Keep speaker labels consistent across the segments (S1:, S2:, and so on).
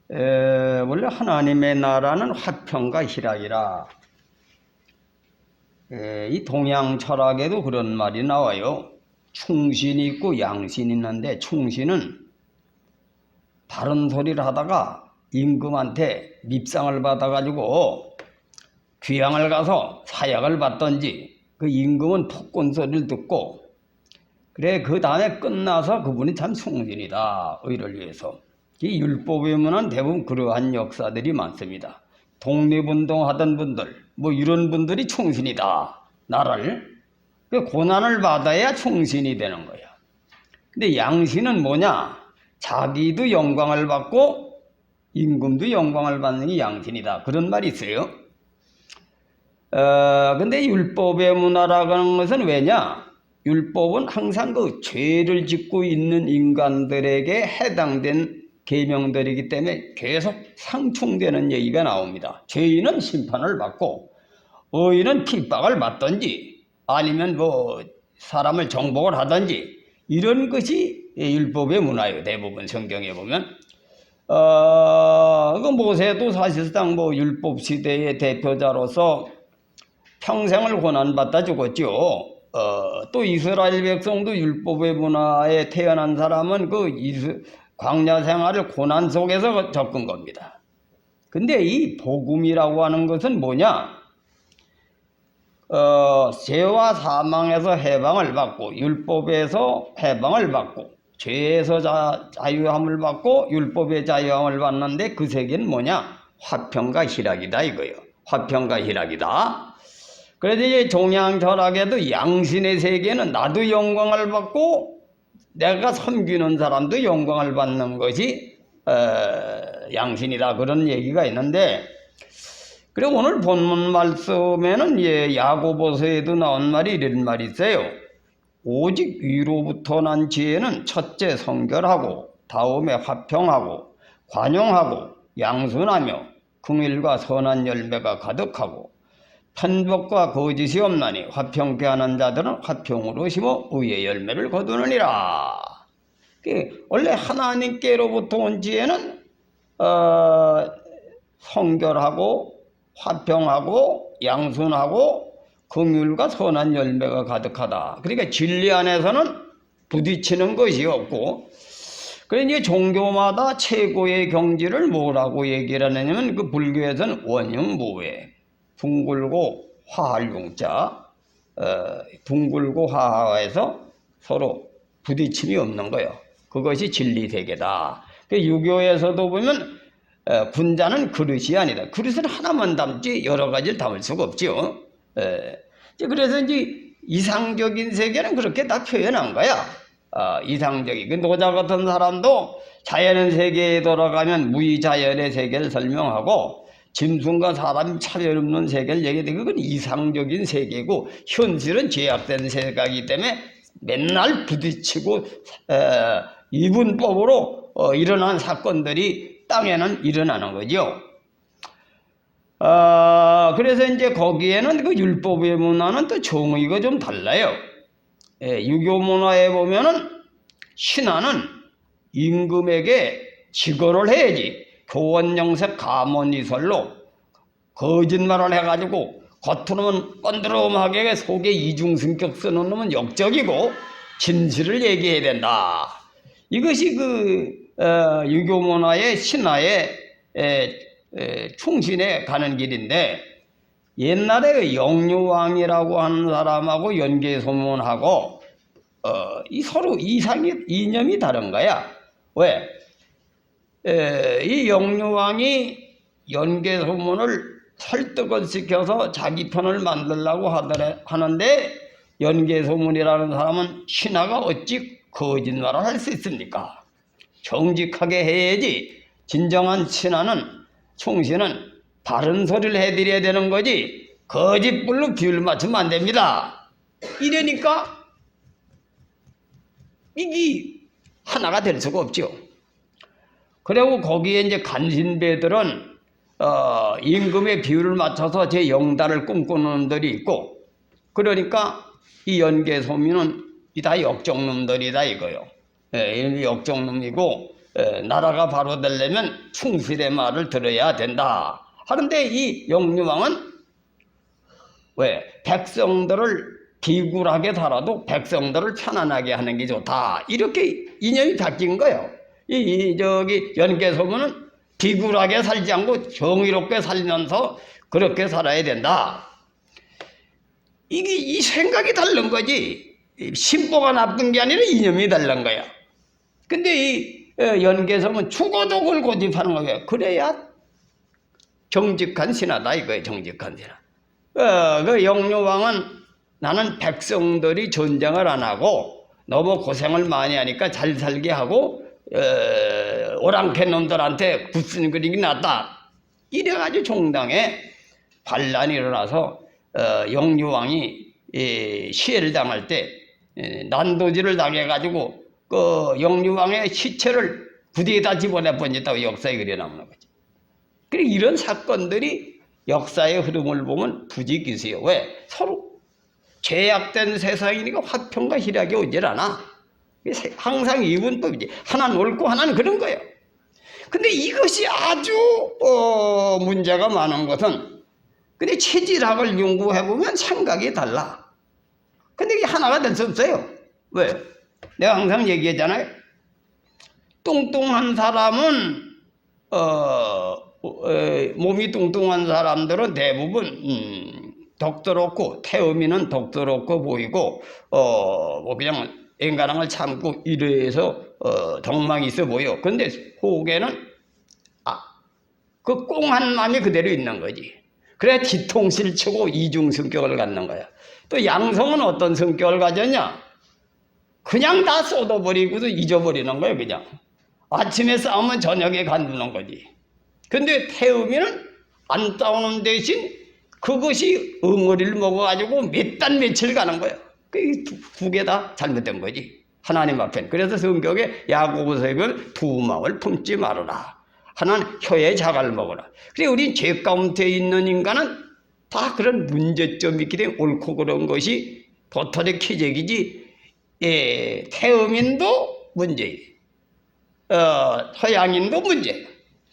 S1: 원래 하나님의 나라는 화평과 희락이라. 이 동양 철학에도 그런 말이 나와요. 충신이 있고 양신이 있는데, 충신은 바른 소리를 하다가 임금한테 밉상을 받아가지고 귀양을 가서 사약을 받던지, 그 임금은 폭군 소리를 듣고, 그래 그 다음에 끝나서 그분이 참 충신이다, 의를 위해서. 이 율법에 문은 대부분 그러한 역사들이 많습니다. 독립운동 하던 분들, 뭐 이런 분들이 충신이다, 나라를. 고난을 받아야 충신이 되는 거야. 근데 양신은 뭐냐? 자기도 영광을 받고 임금도 영광을 받는 게 양신이다, 그런 말이 있어요. 근데 율법의 문화라고 하는 것은 왜냐? 율법은 항상 그 죄를 짓고 있는 인간들에게 해당된 계명들이기 때문에 계속 상충되는 얘기가 나옵니다. 죄인은 심판을 받고 의인은 핍박을 받든지 아니면 뭐 사람을 정복을 하든지, 이런 것이 율법의 문화예요. 대부분 성경에 보면. 그 모세도 사실상 뭐 율법 시대의 대표자로서 평생을 고난받다 죽었죠. 또 이스라엘 백성도 율법의 문화에 태어난 사람은 그 광야 생활을 고난 속에서 겪은 겁니다. 근데 이 복음이라고 하는 것은 뭐냐? 죄와 사망에서 해방을 받고 율법에서 해방을 받고 죄에서 자유함을 받고 율법의 자유함을 받는데, 그 세계는 뭐냐? 화평과 희락이다 이거예요. 화평과 희락이다. 그래서 이제 동양 철학에도 양신의 세계는 나도 영광을 받고 내가 섬기는 사람도 영광을 받는 것이 양신이다, 그런 얘기가 있는데, 그리고 오늘 본문 말씀에는 야고보서에도 나온 말이 이런 말이 있어요. 오직 위로부터 난 지혜는 첫째 성결하고 다음에 화평하고 관용하고 양순하며 긍휼과 선한 열매가 가득하고 편법과 거짓이 없나니 화평케 하는 자들은 화평으로 심어 의의 열매를 거두느니라. 원래 하나님께로부터 온 지혜는 성결하고 화평하고 양순하고 긍휼과 선한 열매가 가득하다. 그러니까 진리 안에서는 부딪히는 것이 없고, 그래 이제 종교마다 최고의 경지를 뭐라고 얘기를 하냐면, 그 불교에서는 원흉무회, 둥글고 화할 용자, 둥글고 화해서 서로 부딪힘이 없는 거예요. 그것이 진리 세계다. 유교에서도 보면 군자는 그릇이 아니다. 그릇은 하나만 담지 여러 가지를 담을 수가 없죠. 그래서 이제 이상적인 세계는 그렇게 다 표현한 거야. 이상적인. 그 노자 같은 사람도 자연 세계에 돌아가면 무의자연의 세계를 설명하고, 짐승과 사람이 차별 없는 세계를 얘기해. 그건 이상적인 세계고, 현실은 제약된 세계이기 때문에 맨날 부딪히고 이분법으로 일어난 사건들이 땅에는 일어나는 거죠. 그래서 이제 거기에는 그 율법의 문화는 또 정의가 좀 달라요. 유교 문화에 보면은 신하는 임금에게 직언을 해야지, 교원영색 가문이설로 거짓말을 해가지고 겉으로는 뻔드름하게 속에 이중성격 쓰는 놈은 역적이고 진실을 얘기해야 된다. 이것이 그 유교 문화의 신하의 충신에 가는 길인데, 옛날에 영유왕이라고 하는 사람하고 연개소문하고 이 서로 이념이 다른 거야. 왜? 이 영유왕이 연개소문을 설득을 시켜서 자기 편을 만들려고 하는데, 연개소문이라는 사람은 신하가 어찌 거짓말을 할 수 있습니까? 정직하게 해야지. 진정한 신하는, 충신은 바른 소리를 해드려야 되는 거지 거짓불로 비율 맞추면 안 됩니다. 이러니까 이게 하나가 될 수가 없죠. 그리고 거기에 이제 간신배들은 임금의 비율을 맞춰서 제 영달을 꿈꾸는 놈들이 있고, 그러니까 이 연개소민은 다 역적놈들이다 이거요. 역적놈이고, 나라가 바로 되려면 충실의 말을 들어야 된다 하는데, 이 영유왕은 왜 백성들을 비굴하게 살아도 백성들을 편안하게 하는 게 좋다, 이렇게 이념이 바뀐 거예요. 저기 연개소문은 비굴하게 살지 않고 정의롭게 살면서 그렇게 살아야 된다. 이게 이 생각이 다른 거지, 신보가 나쁜 게 아니라 이념이 다른 거야. 근데 이 연개소문 죽어도 그걸 고집하는 거예요. 그래야 정직한 신하다 이거예요. 정직한 신하. 그 영유왕은 나는 백성들이 전쟁을 안 하고 너무 고생을 많이 하니까 잘 살게 하고 오랑캐 놈들한테 굿순거리기 낫다, 이래가지고 종당에 반란이 일어나서 영유왕이 시해를 당할 때 난도질을 당해가지고 그 영유왕의 시체를 부대에다 집어내버렸다고 역사에 그려 나오는 거지. 그리고 이런 사건들이 역사의 흐름을 보면 부지기수요. 왜? 서로 죄악된 세상이니까 화평과 희락이 오질 않아. 항상 이분법이지. 하나는 옳고 하나는 그런 거예요. 근데 이것이 아주 문제가 많은 것은, 근데 체질학을 연구해보면 생각이 달라. 근데 이게 하나가 될 수 없어요. 왜? 내가 항상 얘기했잖아요. 뚱뚱한 사람은 몸이 뚱뚱한 사람들은 대부분 덕스럽고, 태음이는 덕스럽고 보이고 뭐 그냥 인간항을 참고 이래서 덕망이 있어 보여. 근데 호계는 그 꽁한 마음이 그대로 있는 거지. 그래 뒤통실치고 이중 성격을 갖는 거야. 또 양성은 어떤 성격을 가졌냐? 그냥 다 쏟아버리고도 잊어버리는 거예요. 그냥 아침에 싸우면 저녁에 간두는 거지. 근데 태음이는 안 싸우는 대신 그것이 엉어리를 먹어가지고 몇 달 며칠 가는 거야. 두 개 다 잘못된 거지, 하나님 앞엔. 그래서 성경에 야고보서에 두 마음을 품지 말아라. 하나는 혀에 자갈 먹어라. 그래, 우리 죄 가운데 있는 인간은 다 그런 문제점이 있기 때문에 옳고 그런 것이 도토리 키재기지. 태음인도 문제, 서양인도 문제.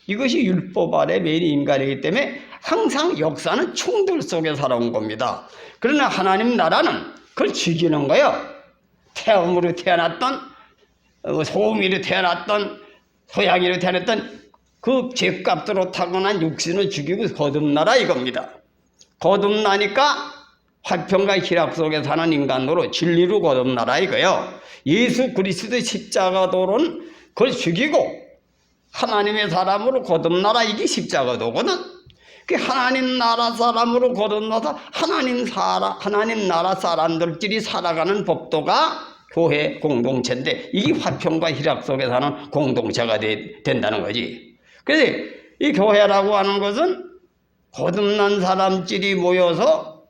S1: 이것이 율법 아래 매일 인간이기 때문에 항상 역사는 충돌 속에 살아온 겁니다. 그러나 하나님 나라는 그걸 죽이는 거예요. 태음으로 태어났던, 소음이로 태어났던, 서양이로 태어났던 그 죄값으로 타고난 육신을 죽이고 거듭나라 이겁니다. 거듭나니까 화평과 희락 속에 사는 인간으로 진리로 거듭나라 이거예요. 예수 그리스도 십자가도로는 그걸 죽이고 하나님의 사람으로 거듭나라, 이게 십자가도거든. 그 하나님 나라 사람으로 거듭나서 하나님 나라 사람들끼리 살아가는 법도가 교회 공동체인데, 이게 화평과 희락 속에 사는 공동체가 된다는 거지. 그래서 이 교회라고 하는 것은 거듭난 사람끼리 모여서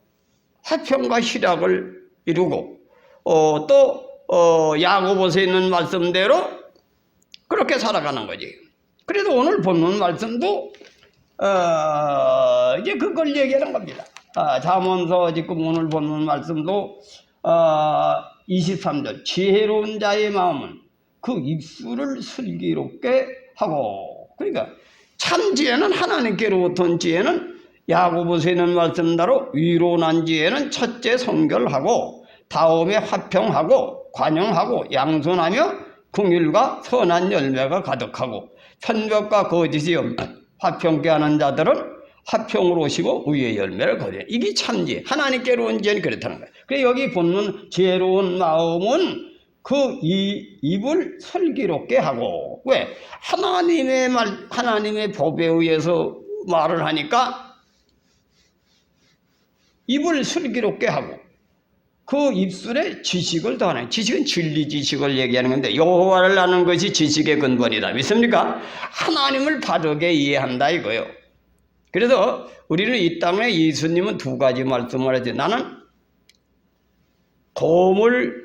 S1: 화평과 희락을 이루고 또 야고보서에 있는 말씀대로 그렇게 살아가는 거지. 그래서 오늘 본문 말씀도 이제 그걸 얘기하는 겁니다. 잠언서 지금 오늘 본문 말씀도 23절, 지혜로운 자의 마음은 그 입술을 슬기롭게 하고. 그러니까 참 지혜는, 하나님께로부터 지혜는 야고보서에 있는 말씀대로 위로난 지혜는 첫째 성결하고, 다음에 화평하고 관용하고 양손하며 긍휼과 선한 열매가 가득하고, 편벽과 거짓이 없는 화평케 하는 자들은 화평으로 오시고 의의 열매를 거두리라. 이게 참지, 하나님께로 온 지혜는 그렇다는 거예요. 그래서 여기 본문 지혜로운 마음은 그 입을 슬기롭게 하고. 왜? 하나님의 말, 하나님의 법에 의해서 말을 하니까 입을 슬기롭게 하고, 그 입술에 지식을 더하는, 지식은 진리 지식을 얘기하는 건데, 여호와를 아는 것이 지식의 근본이다. 믿습니까? 하나님을 바르게 이해한다 이거예요. 그래서 우리는 이 땅에 예수님은 두 가지 말씀을 하지. 나는 곰을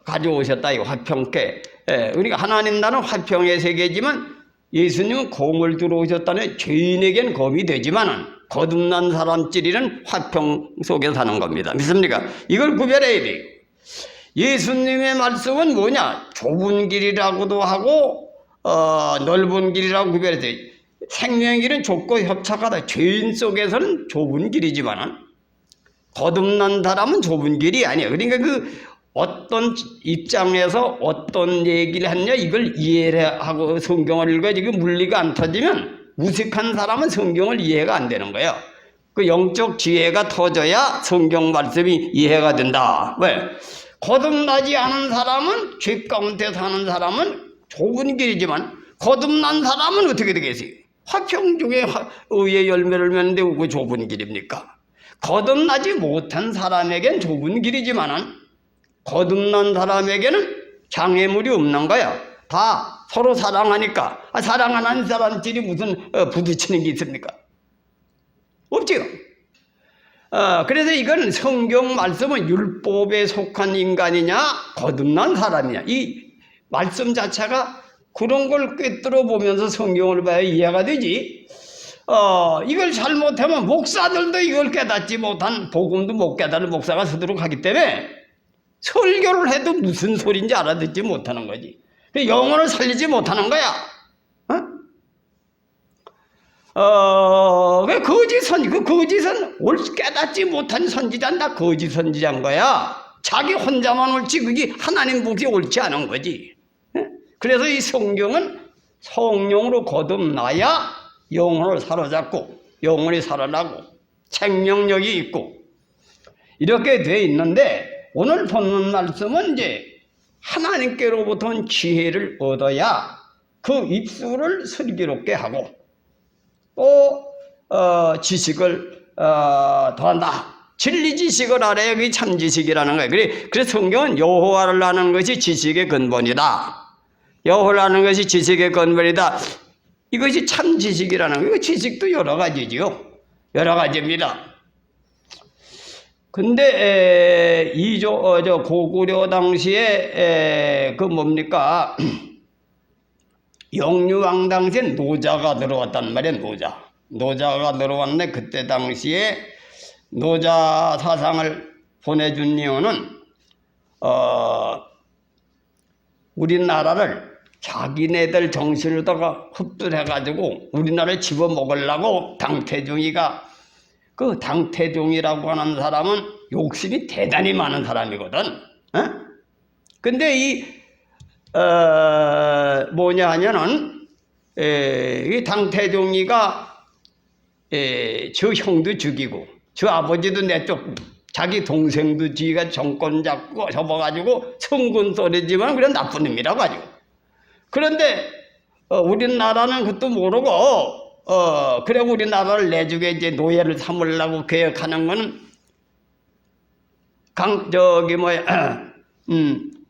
S1: 가져오셨다 이거, 화평께. 그러니까 하나님 나라는 화평의 세계지만 예수님은 곰을 들어오셨다는, 죄인에겐 곰이 되지만은 거듭난 사람끼리는 화평 속에 사는 겁니다. 믿습니까? 이걸 구별해야 돼요. 예수님의 말씀은 뭐냐? 좁은 길이라고도 하고 넓은 길이라고 구별해서 생명의 길은 좁고 협착하다. 죄인 속에서는 좁은 길이지만은 거듭난 사람은 좁은 길이 아니에요. 그러니까 그 어떤 입장에서 어떤 얘기를 하느냐 이걸 이해하고 성경을 읽어야지. 그 물리가 안 터지면 무식한 사람은 성경을 이해가 안 되는 거예요. 그 영적 지혜가 터져야 성경 말씀이 이해가 된다. 왜? 거듭나지 않은 사람은, 죄 가운데 사는 사람은 좁은 길이지만 거듭난 사람은 어떻게 되겠어요? 화평 중에 의의 열매를 맺는데 왜 좁은 길입니까? 거듭나지 못한 사람에겐 좁은 길이지만은 거듭난 사람에게는 장애물이 없는 거야. 다 서로 사랑하니까. 사랑하는 사람끼리 무슨 부딪히는 게 있습니까? 없지요. 그래서 이건 성경 말씀은 율법에 속한 인간이냐 거듭난 사람이냐 이 말씀 자체가 그런 걸 꿰뚫어 보면서 성경을 봐야 이해가 되지. 이걸 잘못하면 목사들도 이걸 깨닫지 못한, 복음도 못 깨달은 목사가 서도록 하기 때문에 설교를 해도 무슨 소리인지 알아듣지 못하는 거지. 영혼을 살리지 못하는 거야. 그 거짓은 깨닫지 못한 선지자는 다 거짓 선지자인 거야. 자기 혼자만 옳지 그게 하나님 보기에 옳지 않은 거지. 그래서 이 성경은 성령으로 거듭나야 영혼을 사로잡고 영혼이 살아나고 생명력이 있고 이렇게 돼 있는데, 오늘 보는 말씀은 이제 하나님께로부터 온 지혜를 얻어야 그 입술을 슬기롭게 하고 또 지식을 더한다. 진리 지식을 알아야 그게 참 지식이라는 거예요. 그래서 성경은 여호와를 아는 것이 지식의 근본이다. 여호와를 아는 것이 지식의 근본이다. 이것이 참 지식이라는 거예요. 지식도 여러 가지죠. 여러 가지입니다. 근데 저 고구려 당시에 그 뭡니까? 영유왕 당시에 노자가 들어왔단 말이에요. 노자가 들어왔는데 그때 당시에 노자 사상을 보내준 이유는 우리나라를 자기네들 정신으로다가 흡수해가지고 우리나라를 집어먹으려고 당태종이가, 그 당태종이라고 하는 사람은 욕심이 대단히 많은 사람이거든. 근데 이 뭐냐 하면은 이 당태종이가 저 형도 죽이고 저 아버지도 내쫓고 자기 동생도 지가 정권 잡고 접어가지고 성군 소리지만 그래 나쁜 놈이라고 가지고. 그런데 우리나라는 그것도 모르고 그래 우리나라를 내주게 이제 노예를 삼으려고 계획하는 거는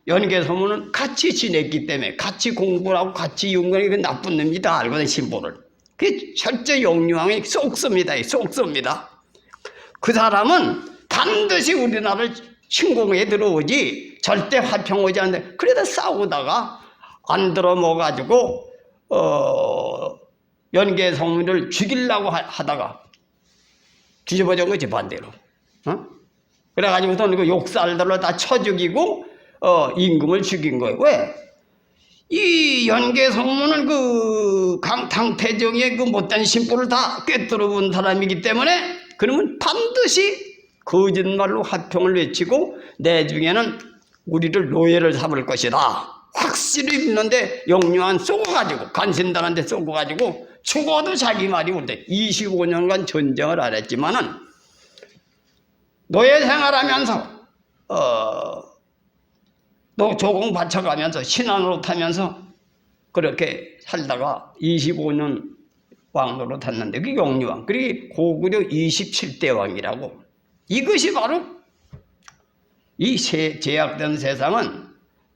S1: 연개소문은 같이 지냈기 때문에 같이 공부를 하고 같이 연구하는 게 나쁜 놈이다 알거든, 신보를. 그게 철저 영유왕이 쏙씁니다. 그 사람은 반드시 우리나라를 침공해 들어오지 절대 화평 오지 않는데, 그래도 싸우다가 안 들어먹어가지고 연개소문을 죽이려고 하다가 뒤집어진 거지, 반대로. 그래가지고서는 그 욕살들로 다 쳐 죽이고 임금을 죽인 거예요. 왜? 이 연개소문은 그 당태종의 그 못된 심보를 다 꿰뚫어 본 사람이기 때문에, 그러면 반드시 거짓말로 화평을 외치고 내중에는 우리를 노예를 삼을 것이다 확실히 믿는데 영유한 쏘고가지고 간신단한테 쏘고가지고 죽어도 자기 말이 옳대. 25년간 전쟁을 안 했지만은 노예 생활하면서 조공 바쳐가면서 신안으로 타면서 그렇게 살다가 25년 왕으로 탔는데 그게 영유왕. 그게 고구려 27대 왕이라고. 이것이 바로 이 제약된 세상은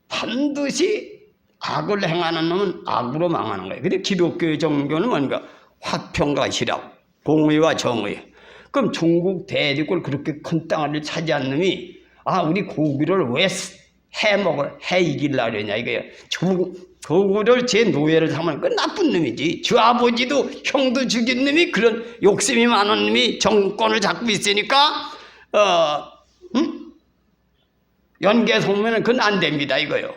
S1: 반드시 악을 행하는 놈은 악으로 망하는 거예요. 근데 기독교의 정교는 뭔가 화평과 희락, 공의와 정의. 그럼 중국 대륙을 그렇게 큰 땅을 차지한 놈이 우리 고구려를 왜 해 이기려고 하냐 이거예요. 고구려를 제 노예를 삼으면 그 나쁜 놈이지. 저 아버지도 형도 죽인 놈이 그런 욕심이 많은 놈이 정권을 잡고 있으니까 연계 소문은 그건 안 됩니다 이거요.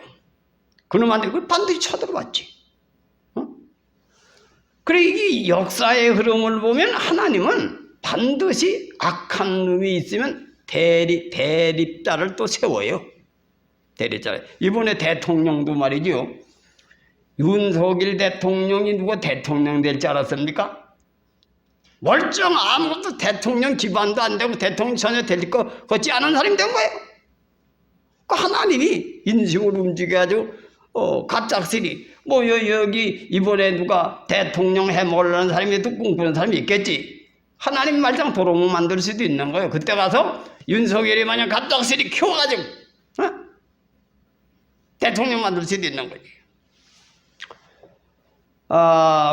S1: 그놈한테 그걸 반드시 쳐들어왔지. 그래 이 역사의 흐름을 보면 하나님은 반드시 악한 놈이 있으면 대립자를 또 세워요. 대립자. 이번에 대통령도 말이죠. 윤석열 대통령이 누가 대통령 될 줄 알았습니까? 멀쩡 아무것도 대통령 기반도 안 되고 대통령 전혀 될 것 같지 않은 사람이 된 거예요. 그 하나님이 인식을 움직여가지고 갑작스리 여기 이번에 누가 대통령 해먹으려는 사람이 또 꿈꾸는 사람이 있겠지. 하나님 말장 도로모 만들 수도 있는 거예요. 그때 가서 윤석열이 만약 갑작스리 키워가지고 대통령 만들 수도 있는 거지.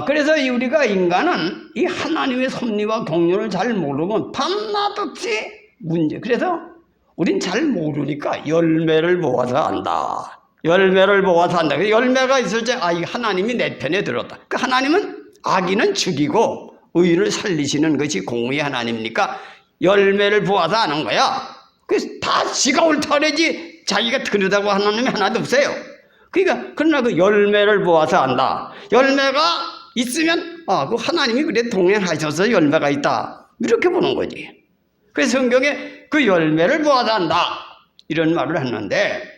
S1: 그래서 우리가 인간은 이 하나님의 섭리와 공륜을 잘 모르면 밤낮 없이 문제. 그래서 우린 잘 모르니까 열매를 모아서 안다. 열매를 모아서 한다. 열매가 있을 때 이 하나님이 내 편에 들었다. 그 하나님은 악인은 죽이고 의인을 살리시는 것이 공의 하나님이니까 열매를 보아서 하는 거야. 그래서 다 지가 옳다 그러지 자기가 틀리다고 하는 놈이 하나도 없어요. 그러니까 그러나 그 열매를 보아서 안다. 열매가 있으면 그 하나님이 그래 동행하셔서 열매가 있다. 이렇게 보는 거지. 그래서 성경에 그 열매를 보아서 안다. 이런 말을 했는데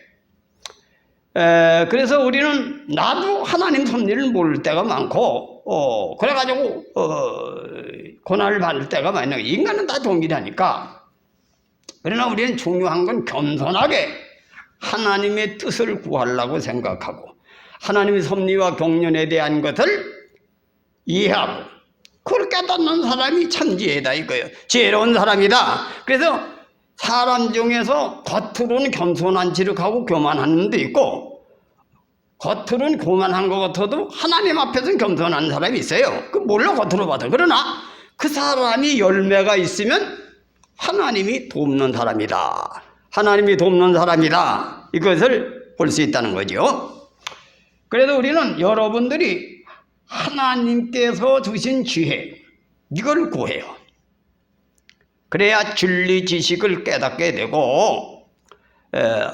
S1: 그래서 우리는 나도 하나님 섭리를 모를 때가 많고 그래가지고 고난을 받을 때가 많은 거예요. 인간은 다 동일하니까. 그러나 우리는 중요한 건 겸손하게 하나님의 뜻을 구하려고 생각하고 하나님의 섭리와 경륜에 대한 것을 이해하고 그걸 깨닫는 사람이 천지애다 이거예요. 지혜로운 사람이다. 그래서 사람 중에서 겉으로는 겸손한 지력하고 교만한 놈도 있고 겉으로는 교만한 것 같아도 하나님 앞에서는 겸손한 사람이 있어요. 그 몰라 겉으로 봐도. 그러나 그 사람이 열매가 있으면 하나님이 돕는 사람이다. 하나님이 돕는 사람이다. 이것을 볼 수 있다는 거죠. 그래서 우리는 여러분들이 하나님께서 주신 지혜 이걸 구해요. 그래야 진리 지식을 깨닫게 되고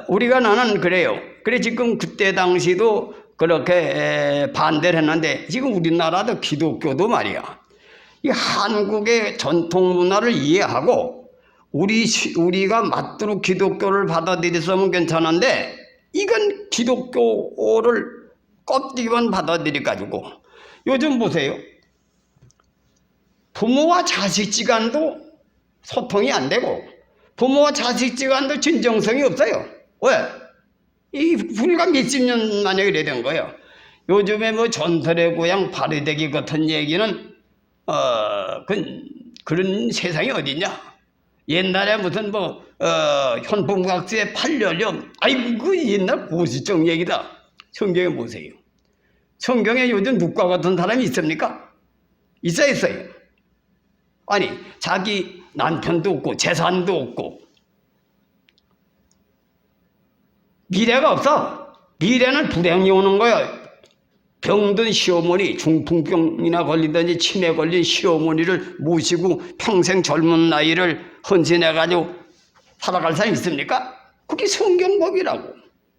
S1: 우리가 나는 그래요. 그래 지금 그때 당시도 그렇게 반대를 했는데 지금 우리나라도 기독교도 말이야. 이 한국의 전통 문화를 이해하고 우리가 맞도록 기독교를 받아들였으면 괜찮은데 이건 기독교를 껍데기만 받아들여가지고 요즘 보세요. 부모와 자식지간도 소통이 안 되고 부모와 자식지간도 진정성이 없어요. 왜? 이 불과 몇십 년 만에 이래 된 거예요. 요즘에 전설의 고향 바리대기 같은 얘기는 그런 세상이 어딨냐? 옛날에 무슨 현풍각수의 8년령 아이고 그 옛날 고시적 얘기다. 성경에 보세요. 성경에 요즘 누가 같은 사람이 있습니까? 있어요. 아니 자기 남편도 없고 재산도 없고 미래가 없어. 미래는 불행이 오는 거야. 병든 시어머니, 중풍병이나 걸리든지 치매 걸린 시어머니를 모시고 평생 젊은 나이를 헌신해가지고 살아갈 사람이 있습니까? 그게 성경법이라고.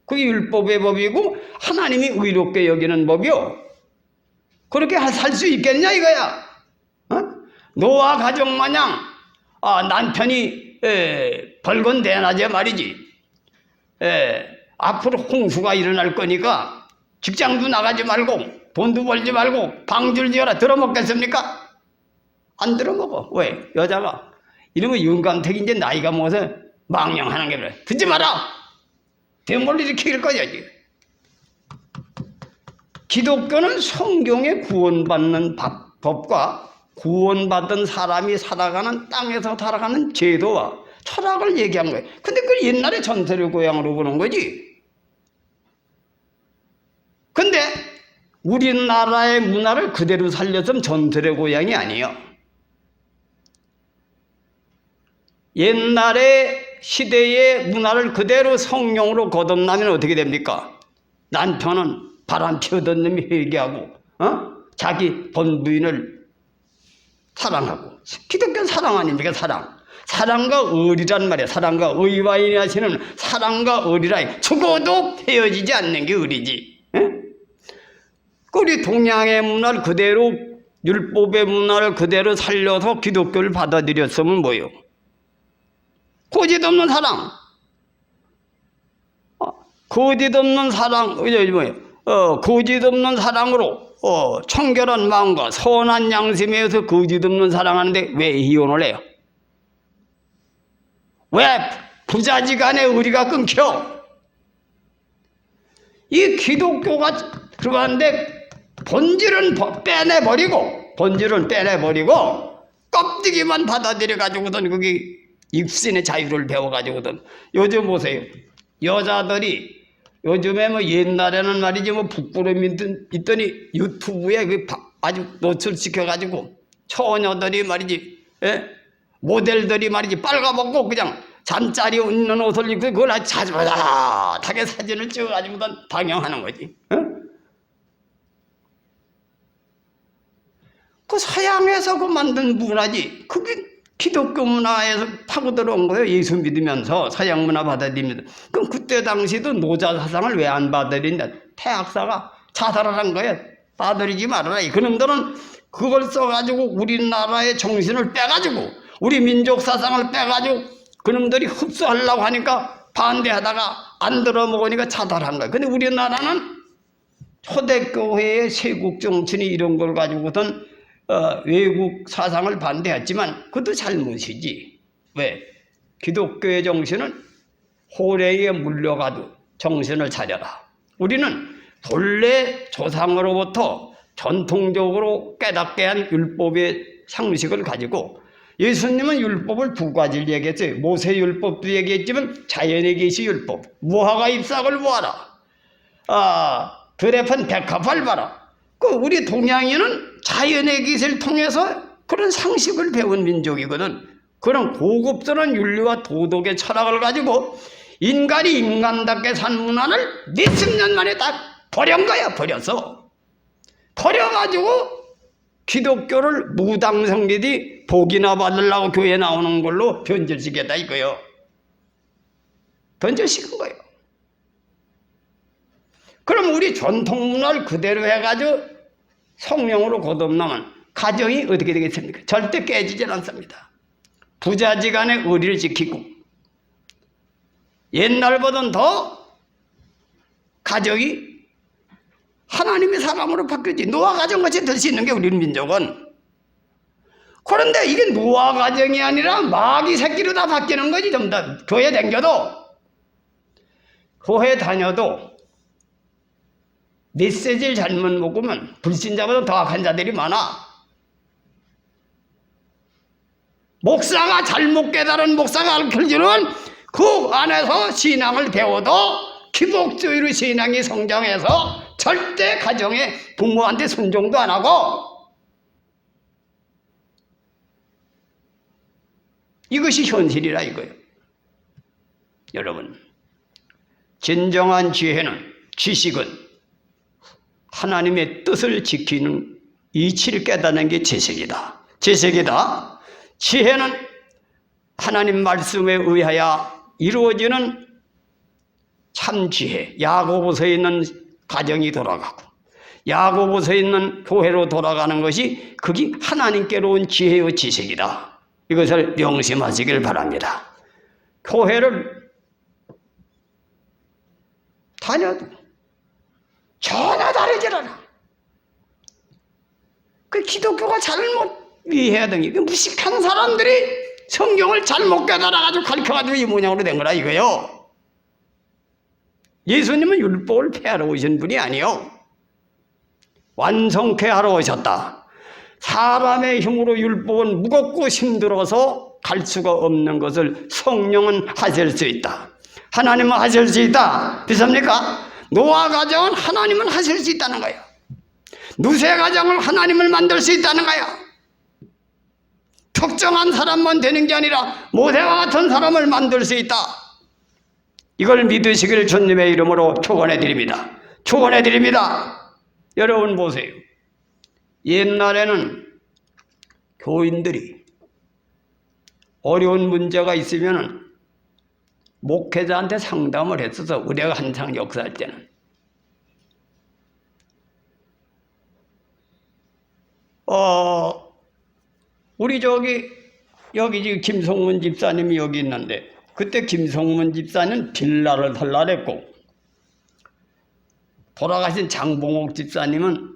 S1: 그게 율법의 법이고 하나님이 의롭게 여기는 법이요. 그렇게 살 수 있겠냐 이거야. 노아 가족 마냥 남편이 벌건대낮에 말이지. 앞으로 홍수가 일어날 거니까 직장도 나가지 말고 돈도 벌지 말고 방주를 지어라. 들어먹겠습니까? 안 들어먹어. 왜? 여자가 이러면 윤감택이 이제 나이가 먹어서 망령하는 게 그래. 듣지 마라. 대뭘 일으킬 거야. 기독교는 성경에 구원받는 법과 구원받은 사람이 살아가는 땅에서 살아가는 제도와 철학을 얘기한 거예요. 근데 그걸 옛날에 전설의 고향으로 보는 거지. 근데 우리나라의 문화를 그대로 살렸으면 전설의 고향이 아니에요. 옛날의 시대의 문화를 그대로 성령으로 거듭나면 어떻게 됩니까? 남편은 바람 피우던 놈이 회개하고 자기 본부인을 사랑하고 기독교는 사랑 아닙니까? 사랑. 사랑과 의리란 말이야. 사랑과 의와 인하시는 사랑과 의리라. 죽어도 헤어지지 않는 게 의리지. 우리 동양의 문화를 그대로, 율법의 문화를 그대로 살려서 기독교를 받아들였으면 뭐예요? 거짓없는 사랑. 거짓없는 사랑, 거짓없는 사랑으로 청결한 마음과 선한 양심에 의해서 거짓없는 사랑하는데 왜 이혼을 해요? 왜 부자지간에 의리가 끊겨? 이 기독교가 들어가는데 본질은 빼내버리고 껍데기만 받아들여가지고든 그게 입신의 자유를 배워가지고든. 요즘 보세요. 여자들이 요즘에 뭐 옛날에는 말이지 뭐 부끄러움이 있더니 유튜브에 아주 노출시켜가지고 처녀들이 말이지, 모델들이 말이지 빨가벗고 그냥 잠자리 있는 옷을 입고 그걸 아주 자주자주하게 사진을 찍어가지고든 방영하는 거지. 그 서양에서 그 만든 문화지. 그게 기독교 문화에서 파고 들어온 거예요. 예수 믿으면서 서양 문화 받아들이면서. 그럼 그때 당시도 노자 사상을 왜 안 받아들인다? 태학사가 자살을 한 거예요. 받아들이지 말아라. 그놈들은 그걸 써가지고 우리나라의 정신을 빼가지고 우리 민족 사상을 빼가지고 그놈들이 흡수하려고 하니까 반대하다가 안 들어먹으니까 자살한 거예요. 근데 우리나라는 초대교회의 세국 정신이 이런 걸 가지고선 외국 사상을 반대했지만 그것도 잘못이지. 왜? 기독교의 정신은 호랭이에 물려가도 정신을 차려라. 우리는 본래 조상으로부터 전통적으로 깨닫게 한 율법의 상식을 가지고, 예수님은 율법을 두 가지를 얘기했어요. 모세율법도 얘기했지만 자연의 계시 율법, 무화과 잎사귀를 모아라, 들에 판 백합을 봐라. 우리 동양인은 자연의 기세를 통해서 그런 상식을 배운 민족이거든. 그런 고급스러운 윤리와 도덕의 철학을 가지고 인간이 인간답게 산 문화를 몇십 년 만에 딱 버린 거야. 버려가지고 기독교를 무당성기들이 복이나 받으려고 교회 나오는 걸로 변질시켰다 이거요. 변질시킨 거예요. 그럼 우리 전통 문화를 그대로 해가지고 성령으로 거듭나면 가정이 어떻게 되겠습니까? 절대 깨지질 않습니다. 부자지간의 의리를 지키고 옛날보다는 더 가정이 하나님의 사람으로 바뀌었지. 노아 가정같이 될 수 있는 게 우리 민족은. 그런데 이게 노아 가정이 아니라 마귀 새끼로 다 바뀌는 거지. 좀 더 교회 다녀도 메시지를 잘못 먹으면 불신자보다 더 악한 자들이 많아. 목사가 잘못 깨달은 목사가 가르쳐주는 그 안에서 신앙을 배워도 기복주의로 신앙이 성장해서 절대 가정에 부모한테 순종도 안 하고, 이것이 현실이라 이거예요. 여러분, 진정한 지식은 하나님의 뜻을 지키는 이치를 깨닫는 게 지식이다. 지혜는 하나님 말씀에 의하여 이루어지는 참 지혜. 야고보서에 있는 가정이 돌아가고 야고보서에 있는 교회로 돌아가는 것이 그게 하나님께로 온 지혜의 지식이다. 이것을 명심하시길 바랍니다. 교회를 다녀도 전혀 다르질 않아. 그 기독교가 잘못 이해해야 되는 게 무식한 사람들이 성경을 잘못 깨달아가지고 가르쳐가지고 이 모양으로 된 거라 이거요. 예수님은 율법을 폐하러 오신 분이 아니요, 완성케 하러 오셨다. 사람의 힘으로 율법은 무겁고 힘들어서 갈 수가 없는 것을 성령은 하실 수 있다. 하나님은 하실 수 있다. 믿습니까? 노아 가정은 하나님은 하실 수 있다는 거예요. 누세 가정은 하나님을 만들 수 있다는 거예요. 특정한 사람만 되는 게 아니라 모세와 같은 사람을 만들 수 있다. 이걸 믿으시길 주님의 이름으로 축원해 드립니다. 여러분 보세요. 옛날에는 교인들이 어려운 문제가 있으면은 목회자한테 상담을 했어서 우리가 항상 역사할 때는 우리 여기 지금 김성문 집사님이 여기 있는데 그때 김성문 집사는 빌라를 살라 그랬고 돌아가신 장봉옥 집사님은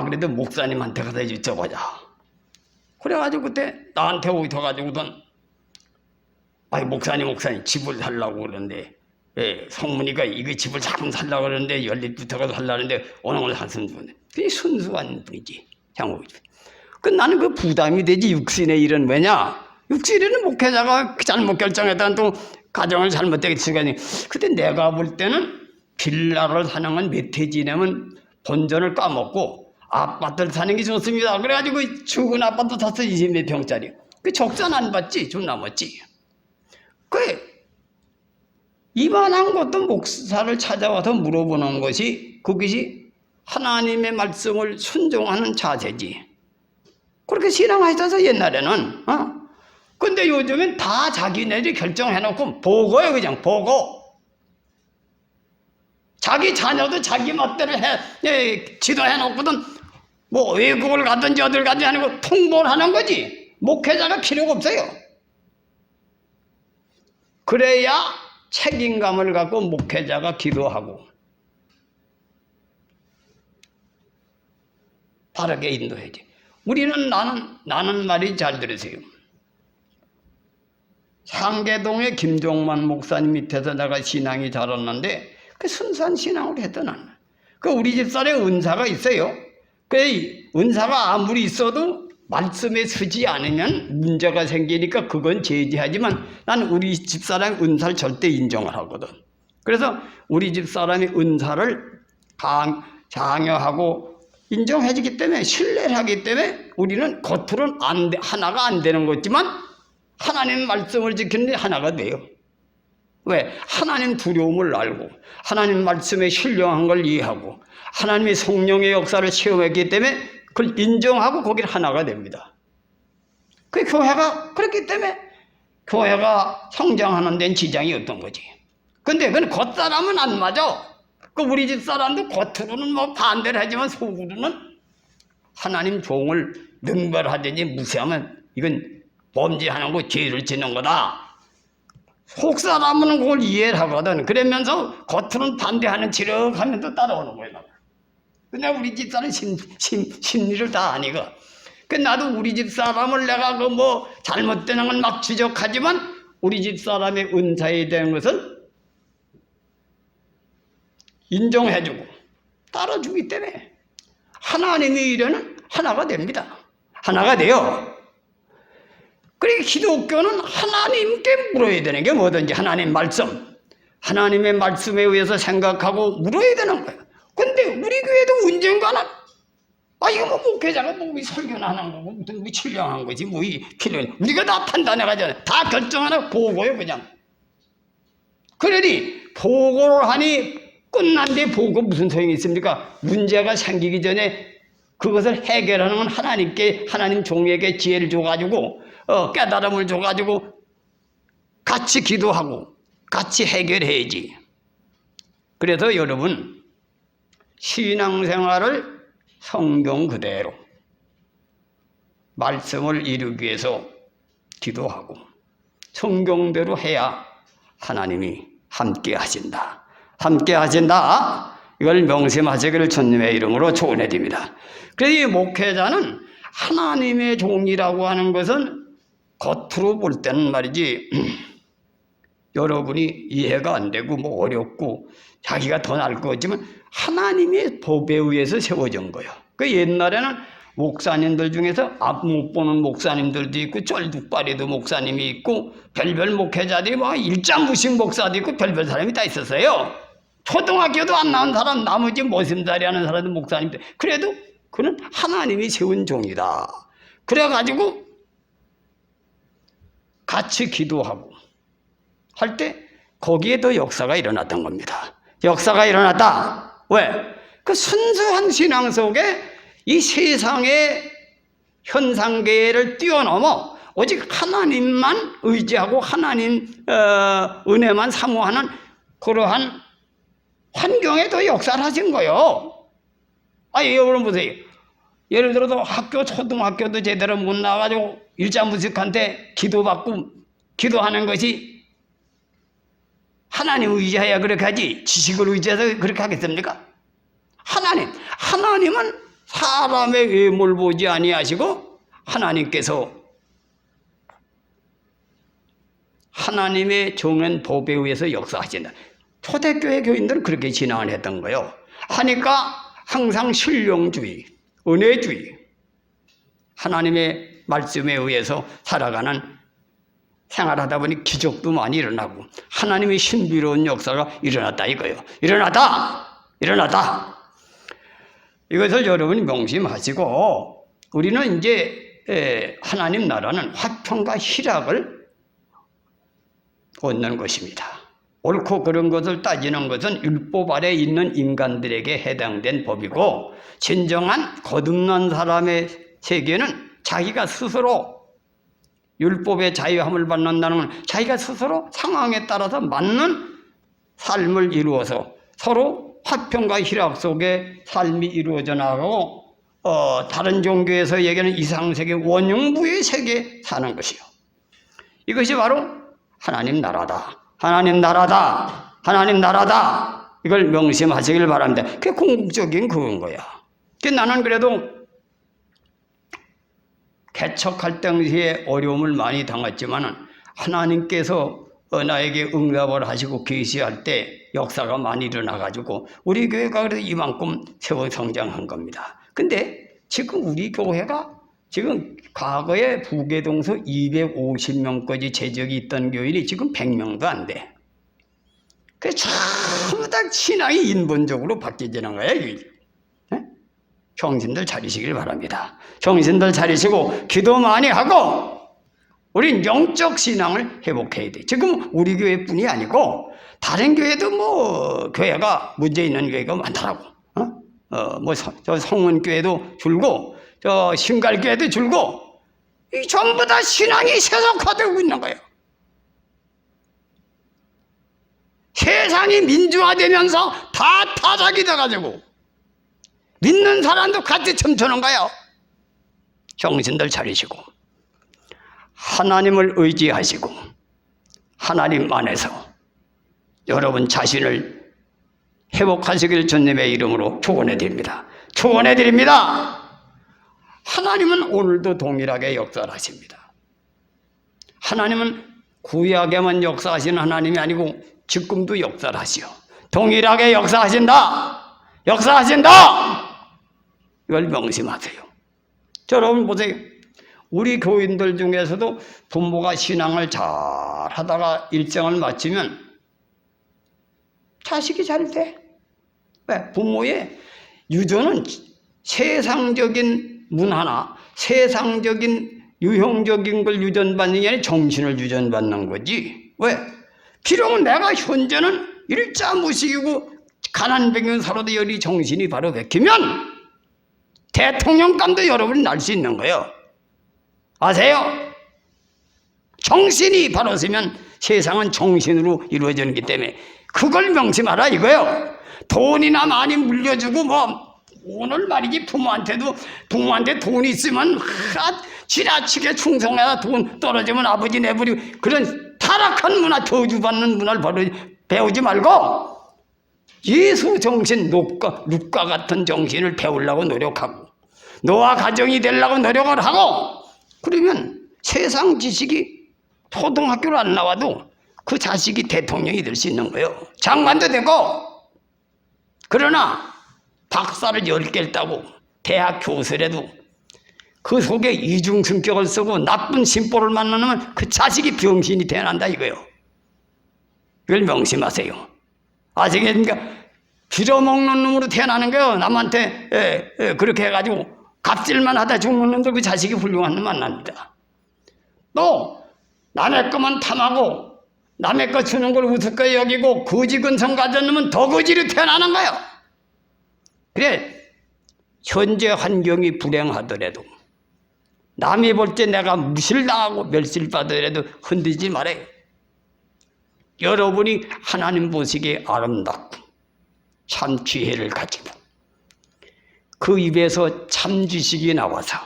S1: 그래도 목사님한테 가서 여쭤보자. 그래가지고 그때 나한테 오셔가지고선 목사님 집을 살라고 그러는데 성문이가 이거 집을 조금 살라고 그러는데 연립부터 가서 살라는데 어느 걸 하신 분 그게 순수한 분이지 장봉옥 집사. 나는 그 부담이 되지 육신의 일은 왜냐? 육신의 일은 목회자가 잘못 결정했다는 또 가정을 잘못되게 치가니 그때 내가 볼 때는 빌라를 사는 건 몇 해 지내면 본전을 까먹고 아파트를 사는 게 좋습니다. 그래가지고 죽은 아파트 샀어 20몇 평짜리. 그 적자는 안 받지 좀 남았지. 이만한 것도 목사를 찾아와서 물어보는 것이 그것이 하나님의 말씀을 순종하는 자세지. 그렇게 신앙하셔서 옛날에는 근데 요즘엔 다 자기네들이 결정해놓고 보고요. 그냥 보고 자기 자녀도 자기 멋대로 지도해놓고든 뭐 외국을 가든지 어딜 가든지 아니고 통보를 하는 거지. 목회자가 필요가 없어요. 그래야 책임감을 갖고 목회자가 기도하고 바르게 인도해야지. 우리는 나는 말이 잘 들으세요. 상계동의 김종만 목사님 밑에서 내가 신앙이 자랐는데 그 순수한 신앙을 했던 나는. 우리 집사람의 은사가 있어요. 은사가 아무리 있어도 말씀에 서지 않으면 문제가 생기니까 그건 제지하지만 나는 우리 집사람의 은사를 절대 인정을 하거든. 그래서 우리 집사람의 은사를 장려하고 인정해주기 때문에 신뢰를 하기 때문에 우리는 겉으로는 하나가 안 되는 거지만 하나님 말씀을 지키는데 하나가 돼요. 왜? 하나님 두려움을 알고 하나님 말씀에 신령한 걸 이해하고 하나님의 성령의 역사를 체험했기 때문에 그걸 인정하고 거기를 하나가 됩니다. 그 교회가 그렇기 때문에 교회가 성장하는 데는 지장이 없던 거지. 근데 그건 겉사람은 안 맞아. 우리 집 사람도 겉으로는 뭐 반대를 하지만 속으로는 하나님 종을 능멸하든지 무시하면 이건 범죄하는 거 죄를 짓는 거다. 속 사람은 그걸 이해를 하거든. 그러면서 겉으로는 반대하는 척 하면 또 따라오는 거예요. 근데 우리 집 사람 심리를 다 아니고. 나도 우리 집 사람을 내가 잘못되는 건 막 지적하지만 우리 집 사람의 은사에 대한 것은 인정해주고 따라주기 때문에 하나님의 일에는 하나가 됩니다. 하나가 돼요. 그러니까 기독교는 하나님께 물어야 되는 게 뭐든지 하나님 말씀, 하나님의 말씀에 의해서 생각하고 물어야 되는 거예요. 근데 우리 교회도 언젠가는 이거 목회자가 설교나 하는 거고 무슨 신령한 거지 필요해. 우리가 다 판단해가지고 다 결정하나 보고요 그냥. 그러니 보고를 하니 끝난 뒤에 보고 무슨 소용이 있습니까? 문제가 생기기 전에 그것을 해결하는 건 하나님 종에게 지혜를 줘가지고 깨달음을 줘가지고 같이 기도하고 같이 해결해야지. 그래서 여러분 신앙생활을 성경 그대로 말씀을 이루기 위해서 기도하고 성경대로 해야 하나님이 함께 하신다. 함께 하신다. 이걸 명심하시기를 주님의 이름으로 축원해드립니다. 그래서 이 목회자는 하나님의 종이라고 하는 것은 겉으로 볼 때는 말이지 여러분이 이해가 안 되고 어렵고 자기가 더 나을 것 같지만 하나님의 법에 의해서 세워진 거예요. 옛날에는 목사님들 중에서 앞 못 보는 목사님들도 있고 쩔뚝발이도 목사님이 있고 별별 목회자들이 일장무식 목사도 있고 별별 사람이 다 있었어요. 초등학교도 안 나온 사람 나머지 모심자리 하는 사람도 목사님들. 그래도 그는 하나님이 세운 종이다. 그래가지고 같이 기도하고 할 때 거기에 더 역사가 일어났던 겁니다. 역사가 일어났다. 왜? 그 순수한 신앙 속에 이 세상의 현상계를 뛰어넘어 오직 하나님만 의지하고 하나님 은혜만 사모하는 그러한 환경에도 역사를 하신 거예요. 여러분 보세요. 예를 들어서 초등학교도 제대로 못 나가지고 일자무식한테 기도받고 기도하는 것이 하나님 의지해야 그렇게 하지 지식을 의지해서 그렇게 하겠습니까? 하나님은 사람의 외모를 보지 아니하시고 하나님께서 하나님의 정한 법에 의해서 역사하신다. 초대교회 교인들은 그렇게 진행을 했던 거예요. 하니까 항상 신령주의, 은혜주의, 하나님의 말씀에 의해서 살아가는 생활하다 보니 기적도 많이 일어나고 하나님의 신비로운 역사가 일어났다 이거예요. 일어났다. 이것을 여러분이 명심하시고 우리는 이제 하나님 나라는 화평과 희락을 얻는 것입니다. 옳고 그런 것을 따지는 것은 율법 아래 있는 인간들에게 해당된 법이고 진정한 거듭난 사람의 세계는 자기가 스스로 율법의 자유함을 받는다는 건 자기가 스스로 상황에 따라서 맞는 삶을 이루어서 서로 화평과 희락 속에 삶이 이루어져 나가고 다른 종교에서 얘기하는 이상세계 원흉부의 세계에 사는 것이요. 이것이 바로 하나님 나라다. 이걸 명심하시길 바랍니다. 그게 궁극적인 그건 거야. 나는 그래도 개척할 당시에 어려움을 많이 당했지만은 하나님께서 나에게 응답을 하시고 계시할 때 역사가 많이 일어나가지고 우리 교회가 그래도 이만큼 세워 성장한 겁니다. 근데 지금 우리 교회가 지금 과거에 부계동서 250명까지 재적이 있던 교인이 지금 100명도 안 돼. 그래서 전부 다 신앙이 인본적으로 바뀌지는 거야. 정신들 차리시길 바랍니다. 정신들 차리시고 기도 많이 하고 우린 영적 신앙을 회복해야 돼. 지금 우리 교회뿐이 아니고 다른 교회도 뭐 교회가 문제 있는 교회가 많더라고. 저 성문교회도 줄고 저 신갈교회도 줄고 이 전부 다 신앙이 세속화되고 있는 거예요. 세상이 민주화되면서 다 타작이 돼가지고 믿는 사람도 같이 춤추는 거예요. 정신들 차리시고 하나님을 의지하시고 하나님 안에서 여러분 자신을 회복하시길 주님의 이름으로 축원해 드립니다. 하나님은 오늘도 동일하게 역사를 하십니다. 하나님은 구약에만 역사하시는 하나님이 아니고 지금도 역사를 하시오. 동일하게 역사하신다. 이걸 명심하세요. 여러분 보세요. 우리 교인들 중에서도 부모가 신앙을 잘 하다가 일정을 마치면 자식이 잘 돼. 왜? 부모의 유전은 세상적인 문화나 세상적인 유형적인 걸 유전받는 게 아니라 정신을 유전받는 거지. 왜? 비록 내가 현재는 일자무식이고 가난뱅이는 살아도 여리 정신이 바로 베끼면 대통령감도 여러분이 날 수 있는 거예요. 아세요? 정신이 바로 서면 세상은 정신으로 이루어지기 때문에 그걸 명심하라 이거예요. 돈이나 많이 물려주고 오늘 말이지 부모한테 돈이 있으면 지나치게 충성해야 돈 떨어지면 아버지 내버리고 그런 타락한 문화, 저주받는 문화를 배우지 말고 예수 정신, 룩과 같은 정신을 배우려고 노력하고 너와 가정이 되려고 노력을 하고 그러면 세상 지식이 초등학교를 안 나와도 그 자식이 대통령이 될 수 있는 거예요. 장관도 되고. 그러나 박사를 10개를 따고 대학 교수라도 그 속에 이중성격을 쓰고 나쁜 심보를 만나면 그 자식이 병신이 태어난다 이거예요. 이걸 명심하세요. 아시겠습니까? 빌어먹는 놈으로 태어나는 거예요. 남한테 그렇게 해가지고 갑질만 하다 죽는 놈들 그 자식이 훌륭한 놈 만납니다. 또 남의 것만 탐하고 남의 것 주는 걸 우습게 여기고 거지 근성 가진 놈은 더 거지로 태어나는 거예요. 그래 현재 환경이 불행하더라도 남이 볼 때 내가 무실당하고 멸실받으려도 흔들지 말아요. 여러분이 하나님 보시기에 아름답고 참 지혜를 가지고 그 입에서 참 지식이 나와서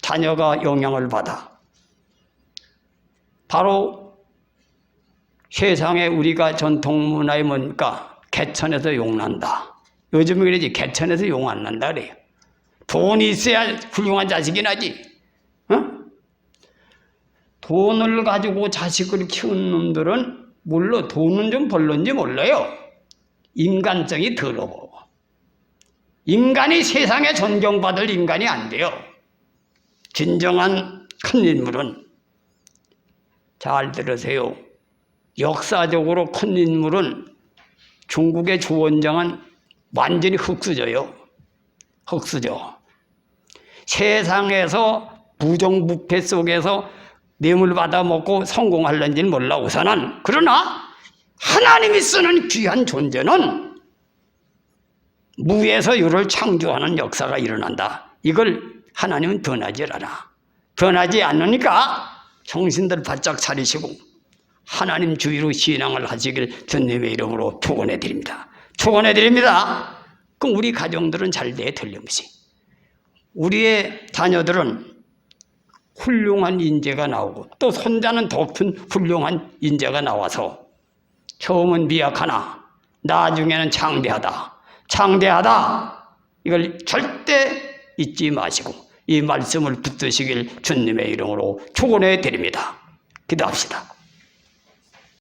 S1: 자녀가 영향을 받아 바로 세상에 우리가 전통 문화에 뭡니까? 개천에서 용난다. 요즘은 그러지 개천에서 용 안 난다 그래요. 돈이 있어야 훌륭한 자식이 나지. 돈을 가지고 자식을 키운 놈들은 물론 돈은 좀 벌는지 몰라요. 인간성이 더러워. 인간이 세상에 존경받을 인간이 안 돼요. 진정한 큰 인물은 잘 들으세요. 역사적으로 큰 인물은 중국의 주원장은 완전히 흙수저요. 흙수저. 세상에서 부정부패 속에서 뇌물 받아먹고 성공하려는지는 몰라 우선은. 그러나 하나님이 쓰는 귀한 존재는 무에서 유를 창조하는 역사가 일어난다. 이걸 하나님은 변하지 않아. 변하지 않으니까 정신들 바짝 차리시고 하나님 주의로 신앙을 하시길 주님의 이름으로 축원해 드립니다. 축원해 드립니다. 그럼 우리 가정들은 잘 돼 틀림없이. 우리의 자녀들은 훌륭한 인재가 나오고 또 손자는 더 큰 훌륭한 인재가 나와서 처음은 미약하나 나중에는 창대하다. 창대하다. 이걸 절대 잊지 마시고 이 말씀을 붙드시길 주님의 이름으로 축원해 드립니다. 기도합시다.